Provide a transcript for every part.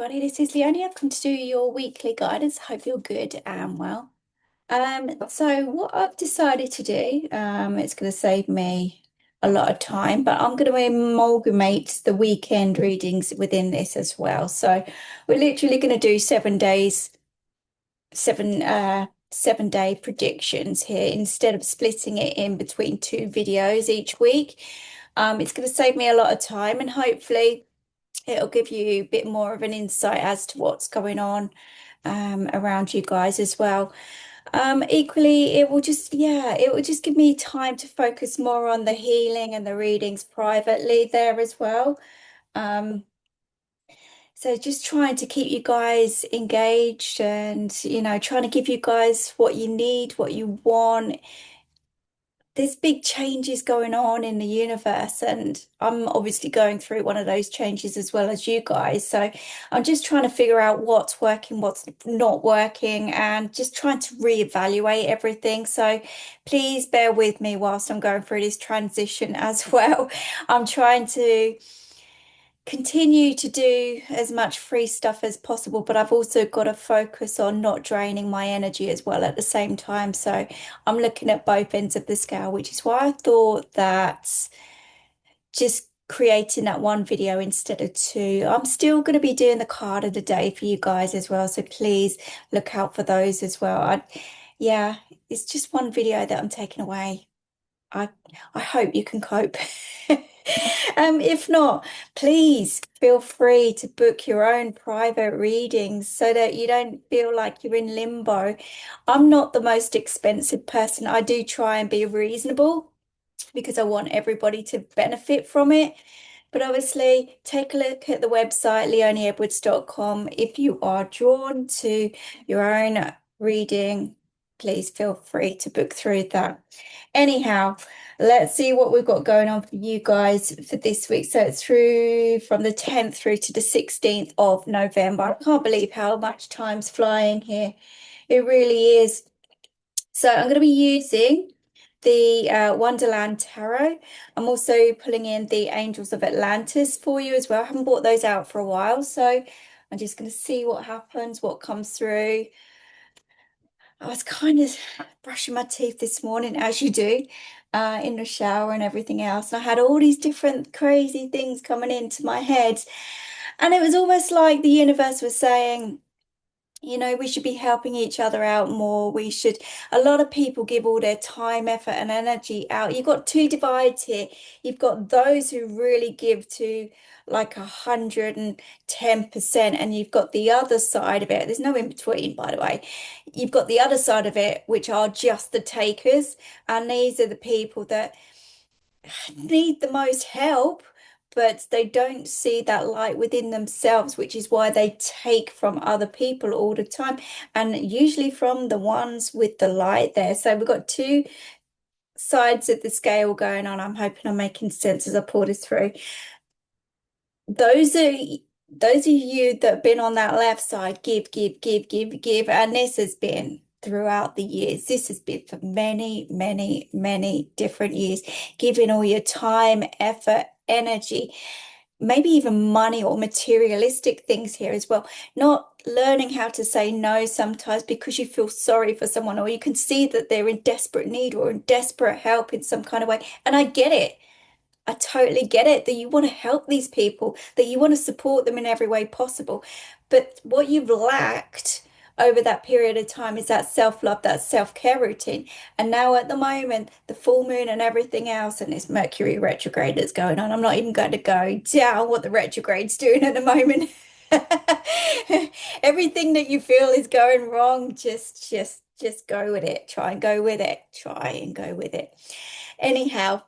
everybody. This is Leone. I've come to do your weekly guidance. Hope you're good and well. So what I've decided to do, it's going to save me a lot of time, but I'm going to amalgamate the weekend readings within this as well. So we're literally going to do 7 days, 7 day predictions here instead of splitting it in between two videos each week. It's going to save me a lot of time and hopefully it'll give you a bit more of an insight as to what's going on around you guys as well. Equally, it will just give me time to focus more on the healing and the readings privately there as well. Um, so just trying to keep you guys engaged and, trying to give you guys what you need, what you want. There's big changes going on in the universe, and I'm obviously going through one of those changes as well as you guys. So I'm just trying to figure out what's working, what's not working, and just trying to reevaluate everything. So please bear with me whilst I'm going through this transition as well. I'm trying to continue to do as much free stuff as possible, but I've also got to focus on not draining my energy as well at the same time. So I'm looking at both ends of the scale, which is why I thought that just creating that one video instead of two. I'm still going to be doing the card of the day for you guys as well. So please look out for those as well. Yeah, it's just one video that I'm taking away. I I hope you can cope. If not, please feel free to book your own private readings so that you don't feel like you're in limbo. I'm not the most expensive person. I do try and be reasonable because I want everybody to benefit from it. But obviously, take a look at the website, leoneedwards.com. If you are drawn to your own reading, please feel free to book through that. Anyhow, let's see what we've got going on for you guys for this week. So it's through from the 10th through to the 16th of November. I can't believe how much time's flying here. It really is. So I'm going to be using the Wonderland Tarot. I'm also pulling in the Angels of Atlantis for you as well. I haven't brought those out for a while, so I'm just going to see what happens, what comes through. I was kind of brushing my teeth this morning, as you do, in the shower and everything else. And I had all these different crazy things coming into my head. And it was almost like the universe was saying, we should be helping each other out more. A lot of people give all their time, effort, and energy out. You've got two divides here. You've got those who really give to like 110%, and you've got the other side of it. There's no in between, by the way. You've got the other side of it, which are just the takers, and these are the people that need the most help, but they don't see that light within themselves, which is why they take from other people all the time, and usually from the ones with the light there. So we've got two sides of the scale going on. I'm hoping I'm making sense as I pull this through. Those are those of you that have been on that left side, give, give, give, give, give, and this has been throughout the years. This has been for many, many, many different years, giving all your time, effort, energy, maybe even money or materialistic things here as well. Not learning how to say no sometimes because you feel sorry for someone, or you can see that they're in desperate need or in desperate help in some kind of way. And I get it. I totally get it that you want to help these people, that you want to support them in every way possible. But what you've lacked over that period of time is that self-love, that self-care routine. And now at the moment, the full moon and everything else, and this Mercury retrograde that's going on, I'm not even going to go down what the retrograde's doing at the moment. Everything that you feel is going wrong, just go with it. Try and go with it. Try and go with it. Anyhow,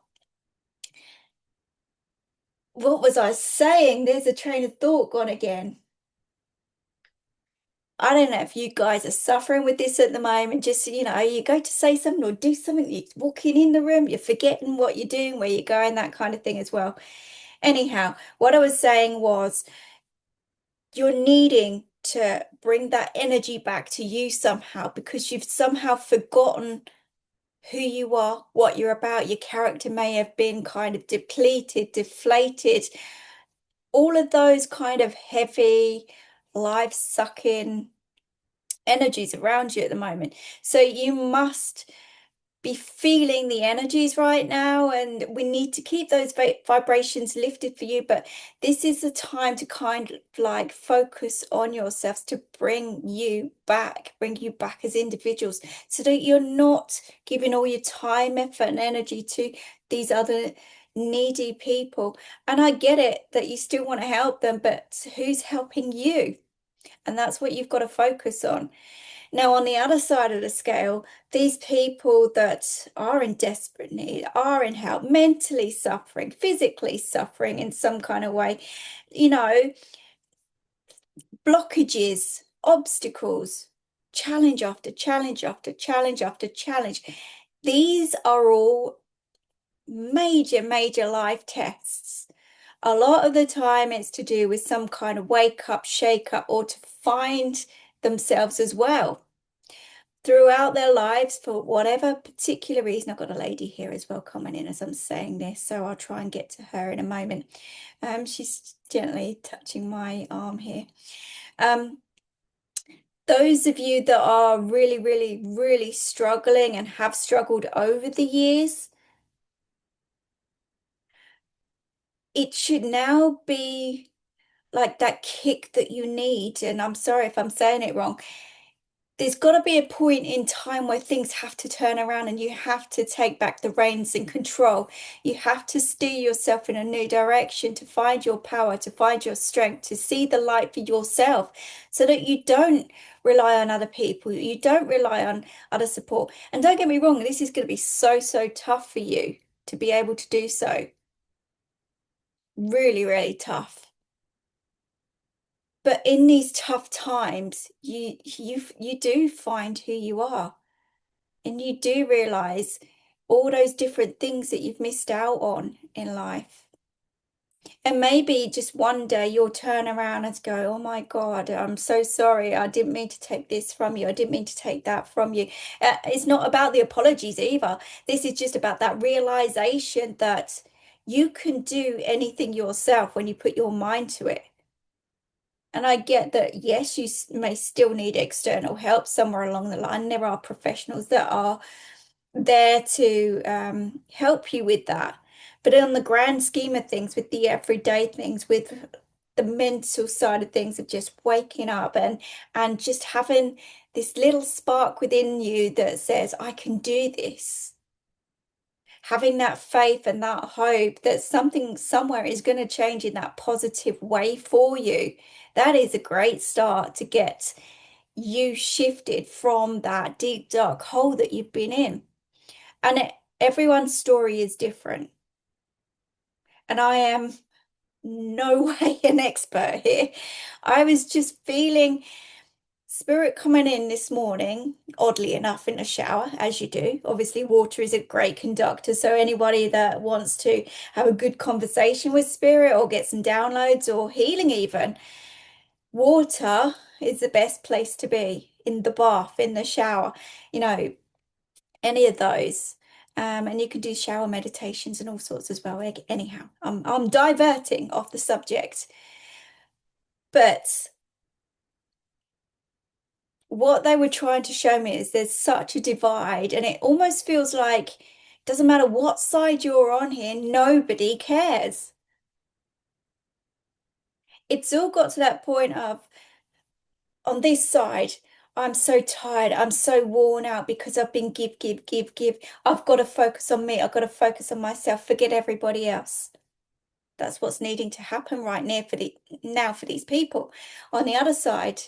what was I saying? There's a train of thought gone again. I don't know if you guys are suffering with this at the moment. Just, you go to say something or do something, you're walking in the room, you're forgetting what you're doing, where you're going, that kind of thing as well. Anyhow, what I was saying was you're needing to bring that energy back to you somehow because you've somehow forgotten who you are, what you're about. Your character may have been kind of depleted, deflated, all of those kind of heavy, life-sucking energies around you at the moment. So you must be feeling the energies right now, and we need to keep those vibrations lifted for you. But this is the time to kind of like focus on yourselves to bring you back as individuals, so that you're not giving all your time, effort, and energy to these other needy people. And I get it that you still want to help them, but who's helping you? And that's what you've got to focus on. Now, on the other side of the scale, these people that are in desperate need, are in help, mentally suffering, physically suffering in some kind of way, you know, blockages, obstacles, challenge after challenge after challenge after challenge. These are all major, major life tests. A lot of the time it's to do with some kind of wake up, shake up, or to find themselves as well throughout their lives for whatever particular reason. I've got a lady here as well coming in as I'm saying this, so I'll try and get to her in a moment. She's gently touching my arm here. Those of you that are really, really, really struggling and have struggled over the years, it should now be like that kick that you need. And I'm sorry if I'm saying it wrong. There's got to be a point in time where things have to turn around and you have to take back the reins and control. You have to steer yourself in a new direction to find your power, to find your strength, to see the light for yourself, so that you don't rely on other people, you don't rely on other support. And don't get me wrong, this is going to be so, so tough for you to be able to do so. Really, really tough. But in these tough times, you do find who you are, and you do realize all those different things that you've missed out on in life. And maybe just one day you'll turn around and go, oh my God, I'm so sorry. I didn't mean to take this from you. I didn't mean to take that from you. It's not about the apologies either. This is just about that realization that you can do anything yourself when you put your mind to it. And I get that, yes, you may still need external help somewhere along the line. There are professionals that are there to help you with that. But on the grand scheme of things, with the everyday things, with the mental side of things, of just waking up and just having this little spark within you that says, I can do this. Having that faith and that hope that something somewhere is going to change in that positive way for you. That is a great start to get you shifted from that deep, dark hole that you've been in. And everyone's story is different. And I am no way an expert here. I was just feeling spirit coming in this morning, oddly enough, in the shower, as you do. Obviously, water is a great conductor. So anybody that wants to have a good conversation with spirit or get some downloads or healing even, water is the best place to be, in the bath, in the shower, any of those. And you can do shower meditations and all sorts as well. Anyhow, I'm diverting off the subject. But what they were trying to show me is there's such a divide, and it almost feels like it doesn't matter what side you're on here, nobody cares. It's all got to that point of, on this side, I'm so tired, I'm so worn out because I've been give, give, give, give. I've got to focus on me, I've got to focus on myself, forget everybody else. That's what's needing to happen right now for these people. On the other side,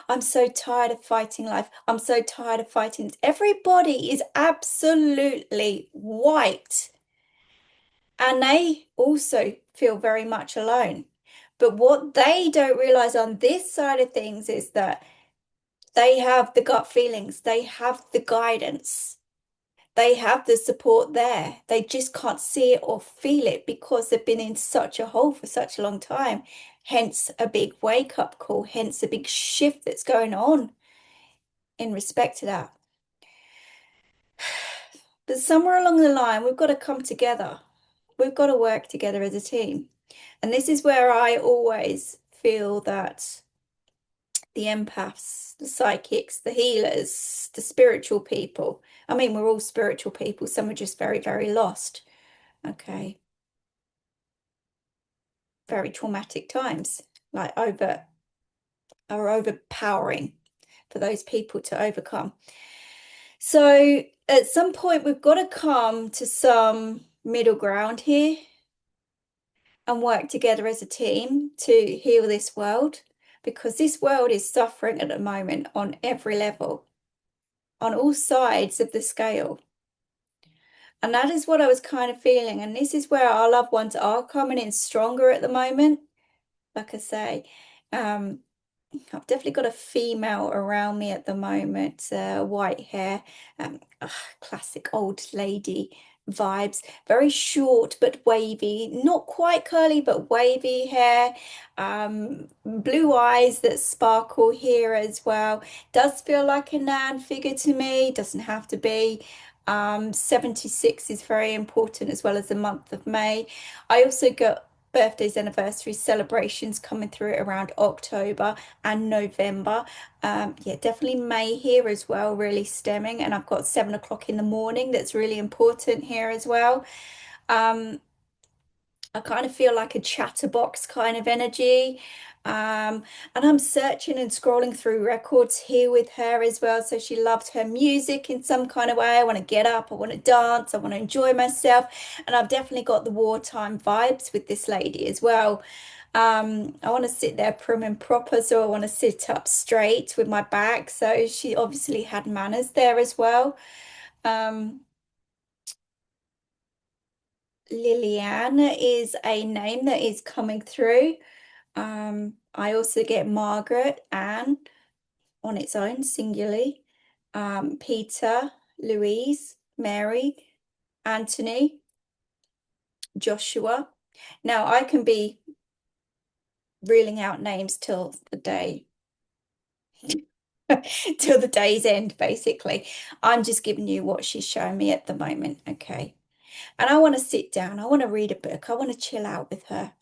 I'm so tired of fighting life. I'm so tired of fighting. Everybody is absolutely white. And they also feel very much alone. But what they don't realize on this side of things is that they have the gut feelings, they have the guidance, they have the support there. They just can't see it or feel it because they've been in such a hole for such a long time. Hence a big wake-up call, hence a big shift that's going on in respect to that. But somewhere along the line, we've got to come together. We've got to work together as a team. And this is where I always feel that the empaths, the psychics, the healers, the spiritual people, I mean, we're all spiritual people. Some are just very, very lost. Okay. Very traumatic times, like are overpowering for those people to overcome. So at some point, we've got to come to some middle ground here and work together as a team to heal this world, because this world is suffering at the moment on every level, on all sides of the scale. And that is what I was kind of feeling. And this is where our loved ones are coming in stronger at the moment. Like I say, I've definitely got a female around me at the moment, white hair, classic old lady vibes, very short but wavy, not quite curly but wavy hair, blue eyes that sparkle here as well. Does feel like a nan figure to me, doesn't have to be. 76 is very important, as well as the month of May. I also got birthdays, anniversaries, celebrations coming through around October and November. Yeah, definitely May here as well, really stemming. And I've got 7 o'clock in the morning that's really important here as well. I kind of feel like a chatterbox kind of energy. And I'm searching and scrolling through records here with her as well. So she loves her music in some kind of way. I want to get up, I want to dance, I want to enjoy myself. And I've definitely got the wartime vibes with this lady as well. I want to sit there prim and proper, so I want to sit up straight with my back. So she obviously had manners there as well. Um, Liliane is a name that is coming through. I also get Margaret, Anne on its own, singularly, Peter, Louise, Mary, Anthony, Joshua. Now, I can be reeling out names till the day, till the day's end, basically. I'm just giving you what she's showing me at the moment, okay? And I want to sit down, I want to read a book, I want to chill out with her.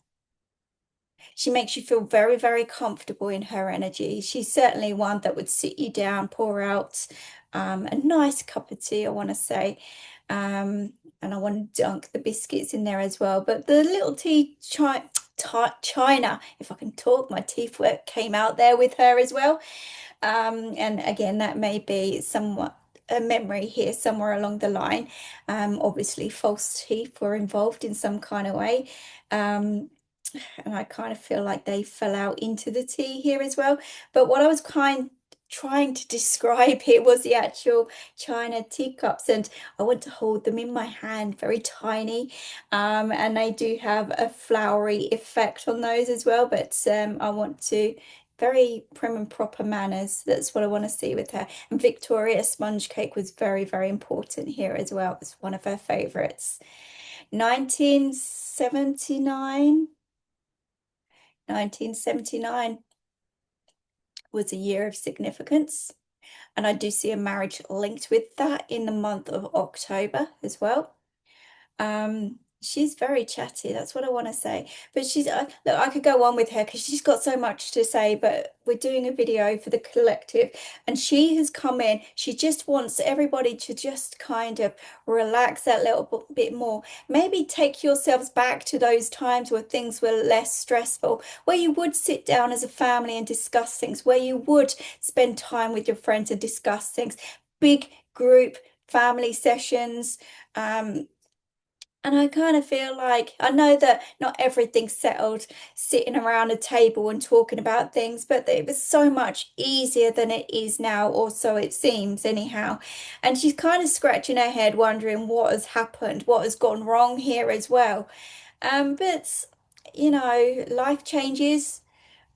She makes you feel very, very comfortable in her energy. She's certainly one that would sit you down, pour out a nice cup of tea, I want to say. And I want to dunk the biscuits in there as well. But the little tea china, if I can talk, my teeth came out there with her as well. And again, that may be somewhat a memory here somewhere along the line. Obviously, false teeth were involved in some kind of way. And I kind of feel like they fell out into the tea here as well. But what I was trying to describe here was the actual china teacups, and I want to hold them in my hand, very tiny. And they do have a flowery effect on those as well. But I want to very prim and proper manners. That's what I want to see with her. And Victoria sponge cake was very, very important here as well. It's one of her favorites. 1979. 1979 was a year of significance, and I do see a marriage linked with that in the month of October as well. She's very chatty, that's what I want to say. But she's look, I could go on with her because she's got so much to say, but we're doing a video for the collective, and she has come in. She just wants everybody to just kind of relax that little bit more. Maybe take yourselves back to those times where things were less stressful, where you would sit down as a family and discuss things, where you would spend time with your friends and discuss things, big group family sessions. And I kind of feel like I know that not everything's settled sitting around a table and talking about things, but it was so much easier than it is now, or so it seems, anyhow. And she's kind of scratching her head, wondering what has happened, what has gone wrong here as well. But you know, life changes.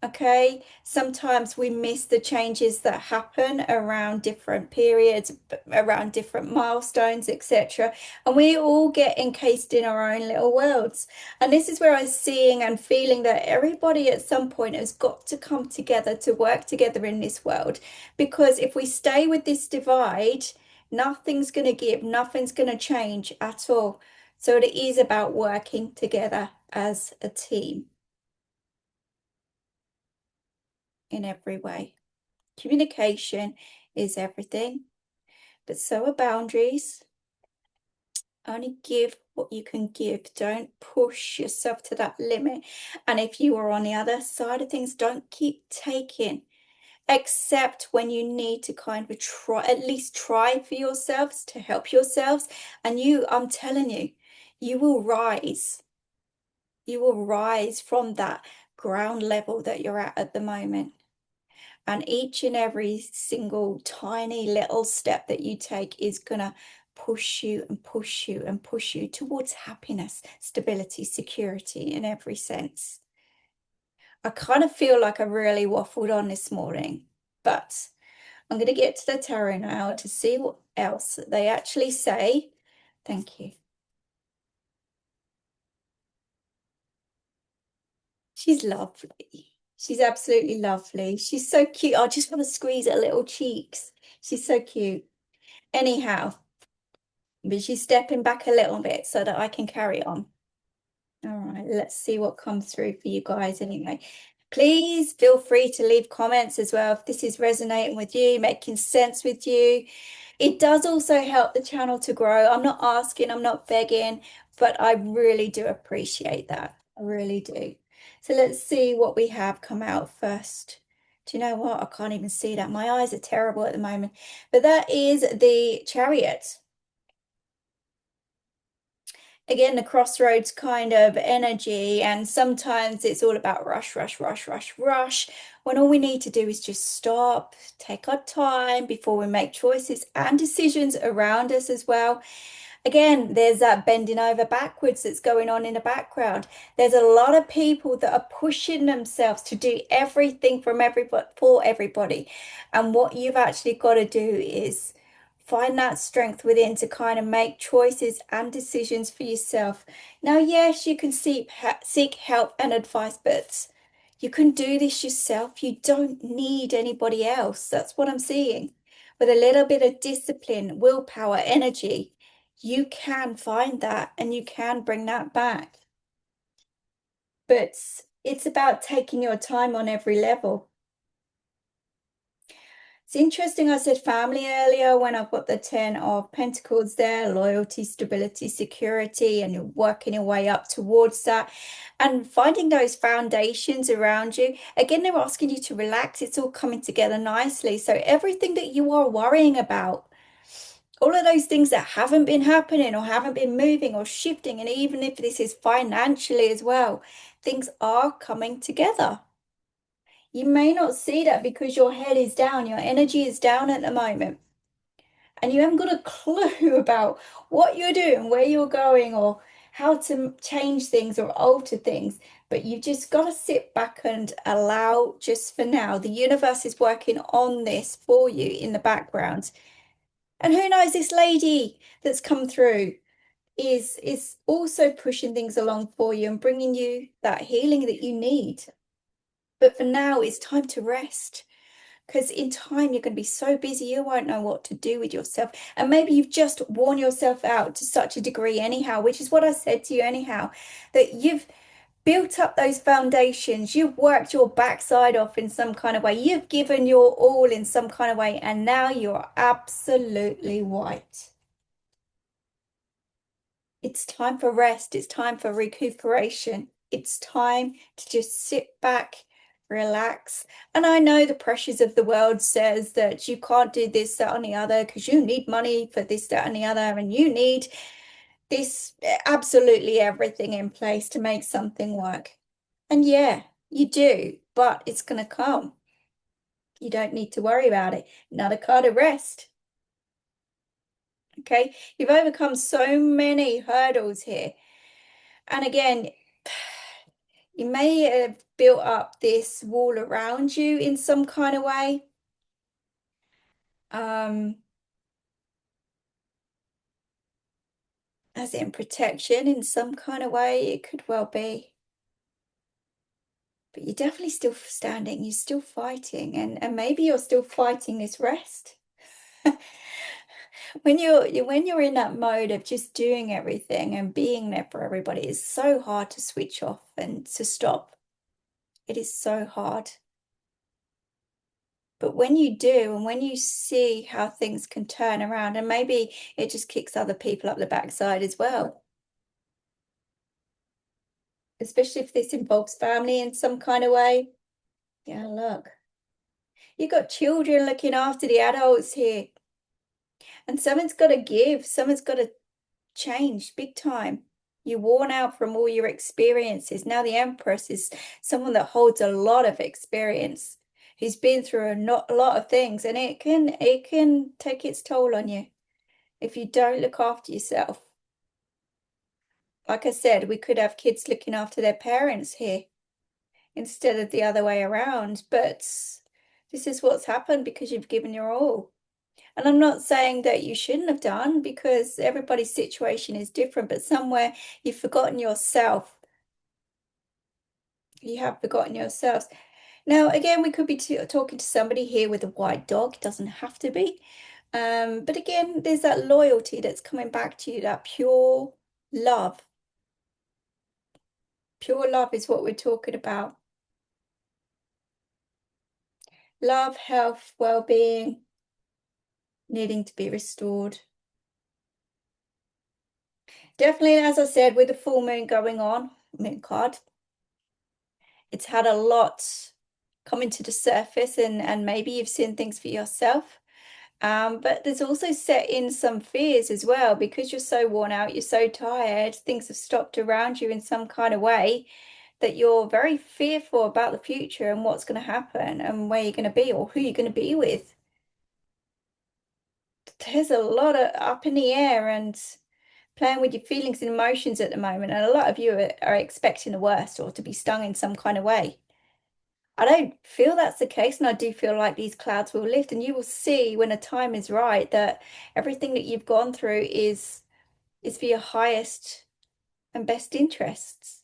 Okay, sometimes we miss the changes that happen around different periods, around different milestones, etc. And we all get encased in our own little worlds. And this is where I'm seeing and feeling that everybody at some point has got to come together to work together in this world. Because if we stay with this divide, nothing's going to give, nothing's going to change at all. So it is about working together as a team. in every way. Communication is everything, but so are boundaries. Only give what you can give. Don't push yourself to that limit. And if you are on the other side of things, don't keep taking, except when you need to kind of try, at least try for yourselves to help yourselves. And I'm telling you, you will rise. You will rise from that ground level that you're at the moment. And each and every single tiny little step that you take is going to push you and push you and push you towards happiness, stability, security in every sense. I kind of feel like I really waffled on this morning, but I'm going to get to the tarot now to see what else they actually say. Thank you. She's lovely. She's absolutely lovely. She's so cute. I just want to squeeze her little cheeks. She's so cute. Anyhow, but she's stepping back a little bit so that I can carry on. All right, let's see what comes through for you guys anyway. Please feel free to leave comments as well if this is resonating with you, making sense with you. It does also help the channel to grow. I'm not asking, I'm not begging, but I really do appreciate that. I really do. So let's see what we have come out first. Do you know what? I can't even see that. My eyes are terrible at the moment. But that is the Chariot. Again, the crossroads kind of energy, and sometimes it's all about rush, rush, rush, rush, rush, when all we need to do is just stop, take our time before we make choices and decisions around us as well. Again, there's that bending over backwards that's going on in the background. There's a lot of people that are pushing themselves to do everything from everybody for everybody. And what you've actually got to do is find that strength within to kind of make choices and decisions for yourself. Now, yes, you can seek help and advice, but you can do this yourself. You don't need anybody else. That's what I'm seeing. With a little bit of discipline, willpower, energy, you can find that and you can bring that back. But it's about taking your time on every level. It's interesting, I said family earlier when I've got the 10 of Pentacles there, loyalty, stability, security, and you're working your way up towards that and finding those foundations around you. Again, they're asking you to relax. It's all coming together nicely. So everything that you are worrying about, all of those things that haven't been happening or haven't been moving or shifting, and even if this is financially as well, things are coming together. You may not see that because your head is down, your energy is down at the moment, and you haven't got a clue about what you're doing, where you're going, or how to change things or alter things. But you've just got to sit back and allow, just for now, the universe is working on this for you in the background. And who knows, this lady that's come through is also pushing things along for you and bringing you that healing that you need. But for now, it's time to rest, because in time you're going to be so busy you won't know what to do with yourself. And maybe you've just worn yourself out to such a degree anyhow, which is what I said to you anyhow, that you've built up those foundations, you've worked your backside off in some kind of way, you've given your all in some kind of way, and now you're absolutely white. It's time for rest. It's time for recuperation. It's time to just sit back, relax. And I know the pressures of the world says that you can't do this, that, and the other, because you need money for this, that, and the other, and you need this, absolutely everything in place to make something work. And yeah, you do, but it's going to come. You don't need to worry about it. Another card of rest. Okay, you've overcome so many hurdles here. And again, you may have built up this wall around you in some kind of way. As in protection in some kind of way, it could well be. But you're definitely still standing, you're still fighting, and maybe you're still fighting this rest. When you're in that mode of just doing everything and being there for everybody, it's so hard to switch off and to stop. It is so hard. But when you do, and when you see how things can turn around, and maybe it just kicks other people up the backside as well, especially if this involves family in some kind of way. Yeah, look, you got children looking after the adults here, and someone's got to give, someone's got to change big time. You're worn out from all your experiences. Now the Empress is someone that holds a lot of experience, who's been through a lot of things, and it can take its toll on you if you don't look after yourself. Like I said, we could have kids looking after their parents here instead of the other way around, but this is what's happened because you've given your all. And I'm not saying that you shouldn't have done, because everybody's situation is different, but somewhere you've forgotten yourself. You have forgotten yourselves. Now, again, we could be talking to somebody here with a white dog. It doesn't have to be. But again, there's that loyalty that's coming back to you, that pure love. Pure love is what we're talking about. Love, health, well-being, needing to be restored. Definitely, as I said, with the full moon going on, moon card, it's had a lot coming to the surface, and maybe you've seen things for yourself. But there's also set in some fears as well, because you're so worn out, you're so tired, things have stopped around you in some kind of way that you're very fearful about the future and what's going to happen and where you're going to be or who you're going to be with. There's a lot of up in the air and playing with your feelings and emotions at the moment, and a lot of you are expecting the worst or to be stung in some kind of way. I don't feel that's the case, and I do feel like these clouds will lift, and you will see when the time is right that everything that you've gone through is for your highest and best interests.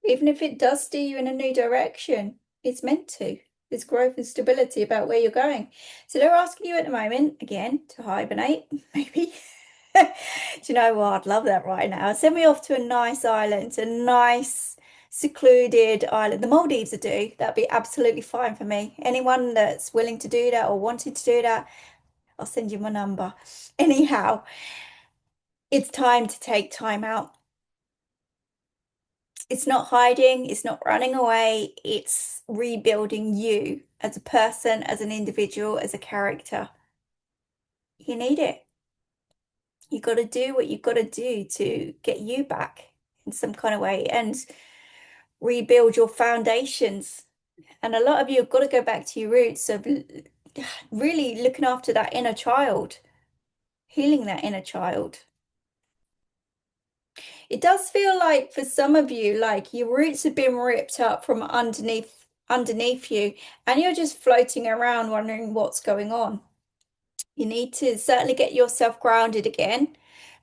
Even if it does steer you in a new direction, it's meant to. There's growth and stability about where you're going. So they're asking you at the moment, again, to hibernate, maybe. Do you know what? I'd love that right now. Send me off to a nice island, a nice secluded island. The Maldives would do. That'd be absolutely fine for me. Anyone that's willing to do that or wanted to do that, I'll send you my number. Anyhow, it's time to take time out. It's not hiding, it's not running away, it's rebuilding you as a person, as an individual, as a character. You need it. You got to do what you've got to do to get you back in some kind of way and rebuild your foundations. And a lot of you have got to go back to your roots of really looking after that inner child, healing that inner child. It does feel like for some of you, like your roots have been ripped up from underneath you, and you're just floating around wondering what's going on. You need to certainly get yourself grounded again.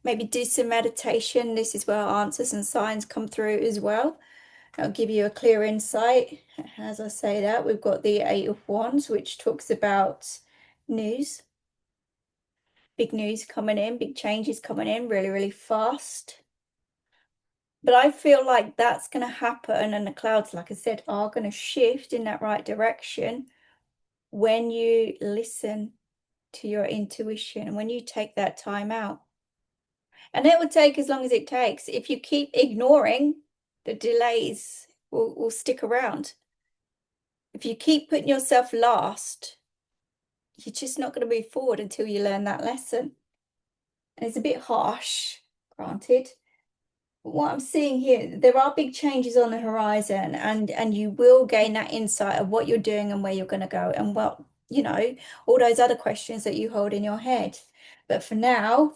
Maybe do some meditation. This is where answers and signs come through as well. I'll give you a clear insight. As I say that, we've got the Eight of Wands, which talks about news. Big news coming in, big changes coming in really, really fast. But I feel like that's going to happen, and the clouds, like I said, are going to shift in that right direction when you listen to your intuition and when you take that time out. And it will take as long as it takes. If you keep ignoring, the delays will stick around. If you keep putting yourself last, you're just not going to move forward until you learn that lesson. And it's a bit harsh, granted. But what I'm seeing here, there are big changes on the horizon, and you will gain that insight of what you're doing and where you're going to go, and what, all those other questions that you hold in your head. But for now,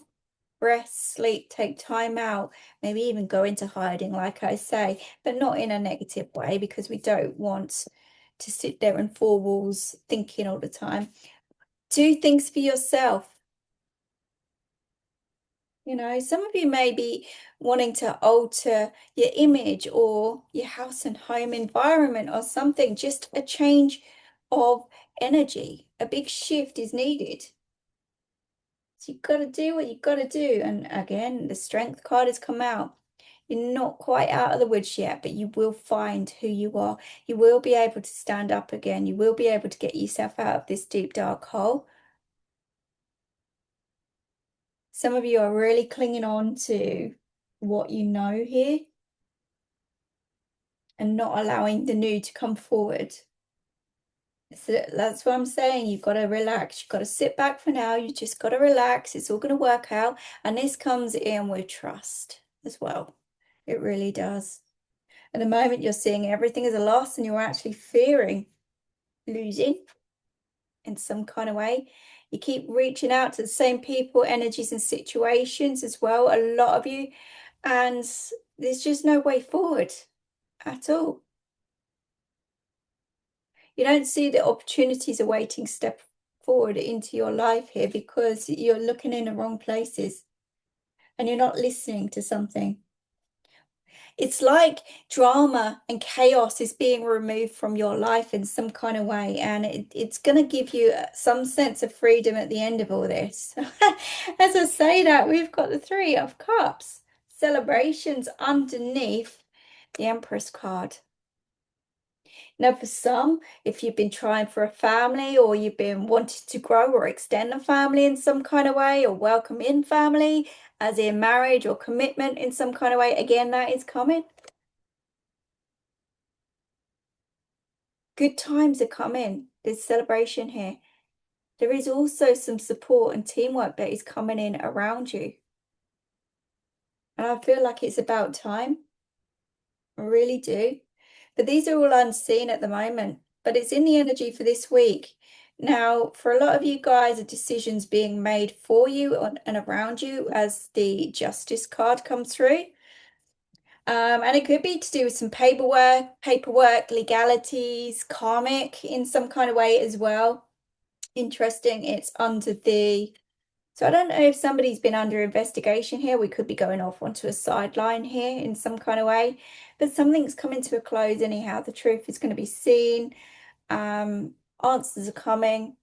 rest, sleep, take time out, maybe even go into hiding, like I say, but not in a negative way, because we don't want to sit there in four walls thinking all the time. Do things for yourself. Some of you may be wanting to alter your image or your house and home environment or something, just a change of energy. A big shift is needed. So you've got to do what you've got to do. And again, the Strength card has come out. You're not quite out of the woods yet, but you will find who you are. You will be able to stand up again. You will be able to get yourself out of this deep, dark hole. Some of you are really clinging on to what you know here and not allowing the new to come forward. So that's what I'm saying. You've got to relax. You've got to sit back for now. You just got to relax. It's all going to work out. And this comes in with trust as well. It really does. At the moment, you're seeing everything as a loss and you're actually fearing losing in some kind of way. You keep reaching out to the same people, energies, and situations as well, a lot of you. And there's just no way forward at all. You don't see the opportunities awaiting step forward into your life here because you're looking in the wrong places and you're not listening to something. It's like drama and chaos is being removed from your life in some kind of way, and it's going to give you some sense of freedom at the end of all this. As I say that, we've got the Three of Cups, celebrations underneath the Empress card. Now, for some, if you've been trying for a family or you've been wanting to grow or extend a family in some kind of way or welcome in family, as in marriage or commitment in some kind of way, again, that is coming. Good times are coming. There's celebration here. There is also some support and teamwork that is coming in around you. And I feel like it's about time. I really do. But these are all unseen at the moment. But it's in the energy for this week. Now, for a lot of you guys, a decision's being made for you and around you as the Justice card comes through. And it could be to do with some paperwork, legalities, karmic in some kind of way as well. Interesting, it's under the... So I don't know if somebody's been under investigation here. We could be going off onto a sideline here in some kind of way. But something's coming to a close anyhow. The truth is going to be seen. Answers are coming.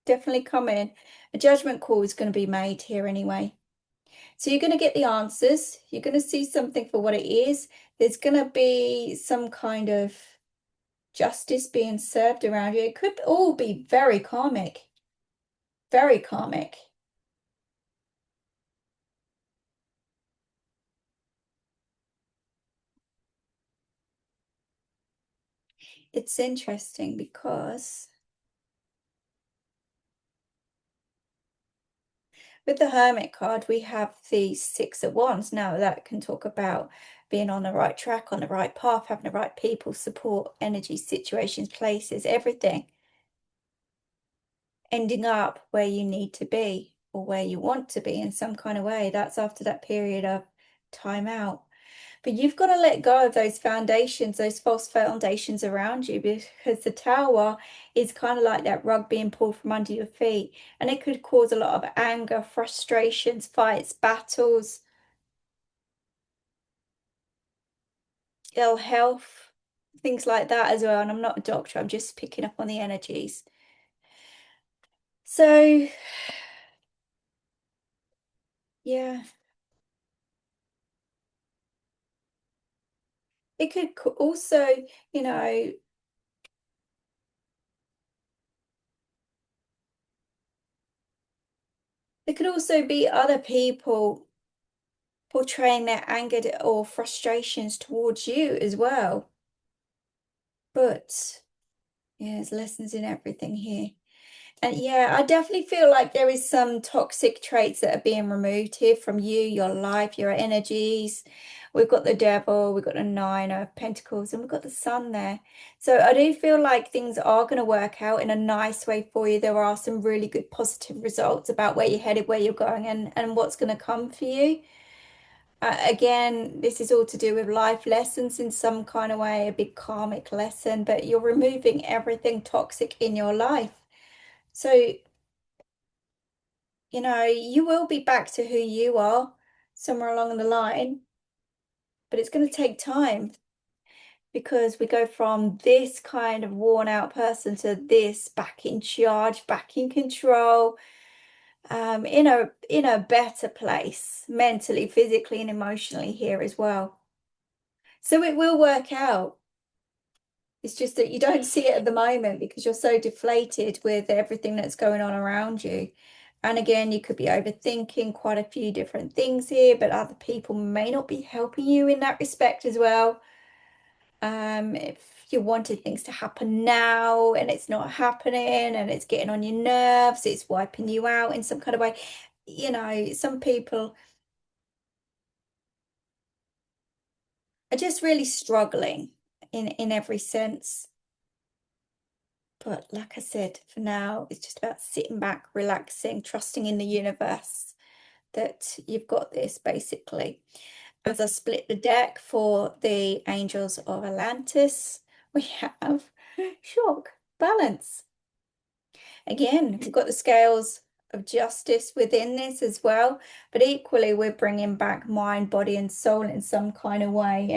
Definitely coming. A judgment call is going to be made here anyway. So you're going to get the answers. You're going to see something for what it is. There's going to be some kind of justice being served around you. It could all be very karmic. Very karmic. It's interesting because with the Hermit card, we have the Six of Wands. Now that can talk about being on the right track, on the right path, having the right people, support, energy, situations, places, everything. Ending up where you need to be or where you want to be in some kind of way. That's after that period of time out. But you've got to let go of those foundations, those false foundations around you, because the Tower is kind of like that rug being pulled from under your feet. And it could cause a lot of anger, frustrations, fights, battles, ill health, things like that as well. And I'm not a doctor, I'm just picking up on the energies. So, yeah. It could also, you know, it could also be other people portraying their anger or frustrations towards you as well. But yeah, there's lessons in everything here. And yeah, I definitely feel like there is some toxic traits that are being removed here from you, your life, your energies. We've got the Devil, we've got the Nine of Pentacles, and we've got the Sun there. So I do feel like things are going to work out in a nice way for you. There are some really good positive results about where you're headed, where you're going, and what's going to come for you. Again, this is all to do with life lessons in some kind of way, a big karmic lesson, but you're removing everything toxic in your life. So, you know, you will be back to who you are somewhere along the line, but it's going to take time because we go from this kind of worn out person to this back in charge, back in control, in a better place mentally, physically, and emotionally here as well. So it will work out. It's just that you don't see it at the moment because you're so deflated with everything that's going on around you. And again, you could be overthinking quite a few different things here, but other people may not be helping you in that respect as well. If you wanted things to happen now and it's not happening and it's getting on your nerves, it's wiping you out in some kind of way. Some people are just really struggling in every sense. But like I said, for now, it's just about sitting back, relaxing, trusting in the universe that you've got this, basically. As I split the deck for the Angels of Atlantis, we have shock, balance. Again, we've got the scales of justice within this as well, but equally we're bringing back mind, body, and soul in some kind of way.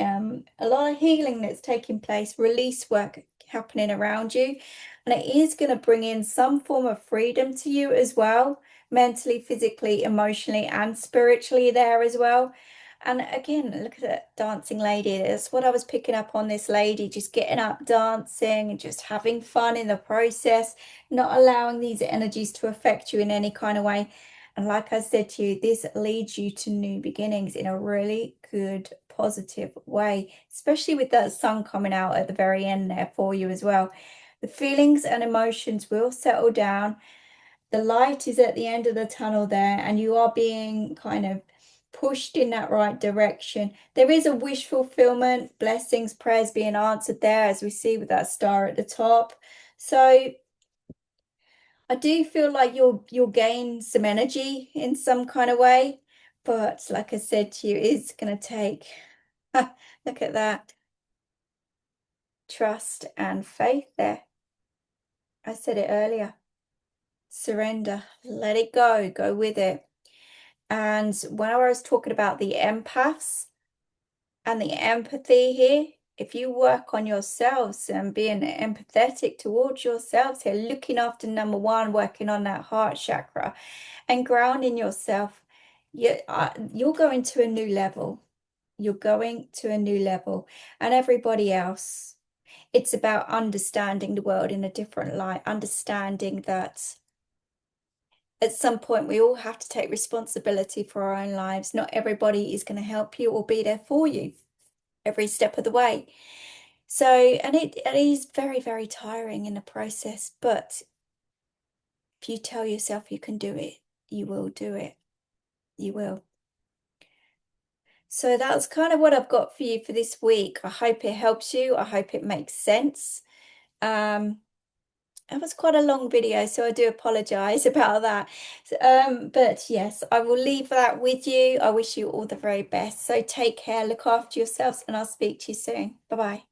A lot of healing that's taking place, release work happening around you, and it is going to bring in some form of freedom to you as well, mentally, physically, emotionally, and spiritually there as well. And again, look at that dancing lady. That's what I was picking up on, this lady just getting up, dancing, and just having fun in the process, not allowing these energies to affect you in any kind of way. And like I said to you, this leads you to new beginnings in a really good, positive way, especially with that sun coming out at the very end there for you as well. The feelings and emotions will settle down. The light is at the end of the tunnel there, and you are being kind of pushed in that right direction. There is a wish fulfillment, blessings, prayers being answered there, as we see with that star at the top. So I do feel like you'll gain some energy in some kind of way, but like I said to you, it's going to take, look at that, trust and faith there. I said it earlier. Surrender, let it go with it. And when I was talking about the empaths and the empathy here, if you work on yourselves and being empathetic towards yourselves here, looking after number one, working on that heart chakra and grounding yourself, you're going to a new level. You're going to a new level. And everybody else, it's about understanding the world in a different light, understanding that at some point we all have to take responsibility for our own lives. Not everybody is going to help you or be there for you every step of the way. So, and it is very, very tiring in the process, but if you tell yourself you can do it, you will do it. You will. So that's kind of what I've got for you for this week. I hope it helps you. I hope it makes sense. It was quite a long video, so I do apologize about that. But yes, I will leave that with you. I wish you all the very best. So take care, look after yourselves, and I'll speak to you soon. Bye-bye.